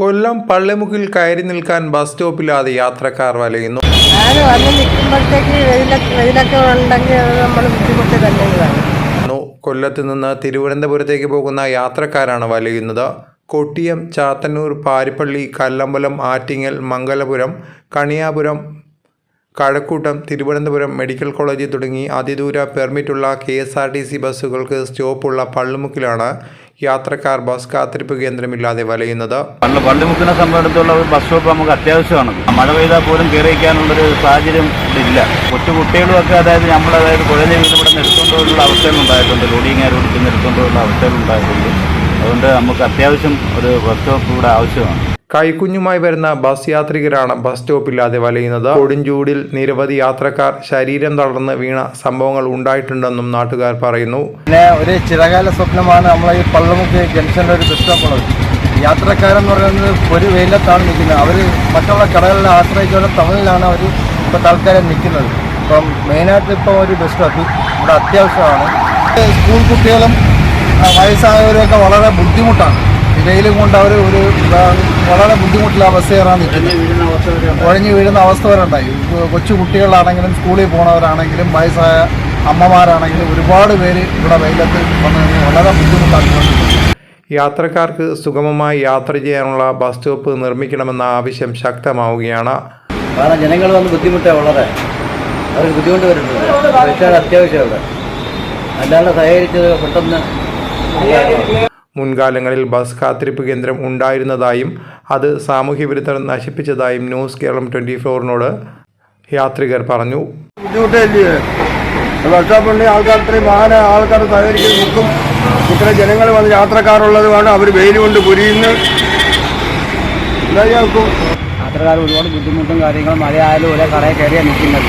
കൊല്ലം പള്ളിമുക്കിൽ കയറി നിൽക്കാൻ ബസ് സ്റ്റോപ്പില്ലാതെ യാത്രക്കാർ വലയുന്നു. കൊല്ലത്ത് നിന്ന് തിരുവനന്തപുരത്തേക്ക് പോകുന്ന യാത്രക്കാരാണ് വലയുന്നത്. കൊട്ടിയം, ചാത്തന്നൂർ, പാരിപ്പള്ളി, കല്ലമ്പലം, ആറ്റിങ്ങൽ, മംഗലപുരം, കണിയാപുരം, കഴക്കൂട്ടം, തിരുവനന്തപുരം മെഡിക്കൽ കോളേജ് തുടങ്ങി അതിദൂര പെർമിറ്റുള്ള KSRTC ബസ്സുകൾക്ക് സ്റ്റോപ്പുള്ള പള്ളിമുക്കിലാണ് യാത്രക്കാർ ബസ് കാത്തിരിപ്പ് കേന്ദ്രമില്ലാതെ വലയുന്നത്. പള്ളിമുക്കിനെ സംബന്ധിച്ചുള്ള ഒരു ബസ് സ്റ്റോപ്പ് നമുക്ക് അത്യാവശ്യമാണ്. മഴ പെയ്താൽ പോലും കയറിയിരിക്കാനുള്ളൊരു സാഹചര്യം ഇല്ല. കൊച്ചു കുട്ടികളുമൊക്കെ നമ്മൾ കുഴഞ്ഞ വീട് ഇവിടെ നിർത്തുകൊണ്ടുള്ള അവസ്ഥകളുണ്ടായിട്ടുണ്ട്. ലോഡിങ്ങാരോട് നിർത്തുകൊണ്ടുള്ള അവസ്ഥകളുണ്ടായിട്ടുണ്ട്. അതുകൊണ്ട് നമുക്ക് അത്യാവശ്യം ഒരു ബസ് സ്റ്റോപ്പ് ഇവിടെ ആവശ്യമാണ്. കൈക്കുഞ്ഞുമായി വരുന്ന ബസ് യാത്രികരാണ് ബസ് സ്റ്റോപ്പില്ലാതെ വലയുന്നത്. കൊടുംചൂടിൽ നിരവധി യാത്രക്കാർ ശരീരം തളർന്ന് വീണ സംഭവങ്ങൾ ഉണ്ടായിട്ടുണ്ടെന്നും നാട്ടുകാർ പറയുന്നു. പിന്നെ ഒരു ചിരകാല സ്വപ്നമാണ് നമ്മളെ ഈ പള്ളിമുക്ക് ജംഗ്ഷനിലെ ഒരു ബസ് സ്റ്റോപ്പുള്ളത്. യാത്രക്കാരെന്ന് പറയുന്നത് ഒരു വെയിലത്താണ് നിൽക്കുന്നത്. അവർ മറ്റുള്ള കടകളിലെ ആശ്രയിച്ചുള്ള ടൗണിലാണ് അവർ ഇപ്പോൾ തൽക്കാലം നിൽക്കുന്നത്. ഇപ്പം മെയിനായിട്ട് ഇപ്പോൾ ഒരു ബസ് സ്റ്റോപ്പ് ഇവിടെ അത്യാവശ്യമാണ്. സ്കൂൾ കുട്ടികളും വയസ്സായവരൊക്കെ വളരെ ബുദ്ധിമുട്ടാണ്. വെയിലും കൊണ്ട് അവർ വളരെ ബുദ്ധിമുട്ടുള്ള അവസ്ഥ കയറാൻ നിൽക്കുന്നത്. കുഴഞ്ഞു വീഴുന്ന അവസ്ഥ വരെ ഉണ്ടായി. കൊച്ചു കുട്ടികളാണെങ്കിലും സ്കൂളിൽ പോകുന്നവരാണെങ്കിലും വയസ്സായ അമ്മമാരാണെങ്കിലും ഒരുപാട് പേര് ഇവിടെ വെയിലത്ത് വന്ന് വളരെ ബുദ്ധിമുട്ടാക്കിക്കൊണ്ടിരിക്കുന്നു. യാത്രക്കാർക്ക് സുഗമമായി യാത്ര ചെയ്യാനുള്ള ബസ് സ്റ്റോപ്പ് നിർമ്മിക്കണമെന്ന ആവശ്യം ശക്തമാവുകയാണ്. കാരണം ജനങ്ങൾ വന്ന് ബുദ്ധിമുട്ടാണ്. വളരെ അവർക്ക് ബുദ്ധിമുട്ട് വരുന്നുണ്ട്. അത്യാവശ്യം ഇവിടെ അല്ലാതെ സഹകരിച്ചത് പെട്ടെന്ന്. മുൻകാലങ്ങളിൽ ബസ് കാത്തിരിപ്പ് കേന്ദ്രം ഉണ്ടായിരുന്നതായും അത് സാമൂഹ്യവിരുദ്ധർ നശിപ്പിച്ചതായും ന്യൂസ് കേരളം 24-നോട് യാത്രികർ പറഞ്ഞു. ബുദ്ധിമുട്ടില്ലേ ബസ് സ്റ്റോപ്പുണ്ടെങ്കിൽ ആൾക്കാർ ഇത്രയും ആൾക്കാർ സഹകരിച്ച് നിൽക്കും. ഇത്രയും ജനങ്ങൾ വന്ന് യാത്രക്കാരുള്ളതുമാണ്. അവർ വെയിൽ കൊണ്ട് പുരിയുന്നു. യാത്രക്കാർ ഒരുപാട് ബുദ്ധിമുട്ടും കാര്യങ്ങളും മഴയായാലും ഒരേ കടയിൽ കയറിയാണ് നിൽക്കുന്നത്.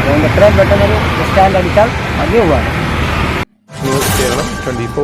അതുകൊണ്ട് എത്രയും പെട്ടെന്നൊരു ബസ് സ്റ്റാൻഡ് അടിച്ചാൽ വലിയ ഉപകാരം. ന്യൂസ് കേരളം 24.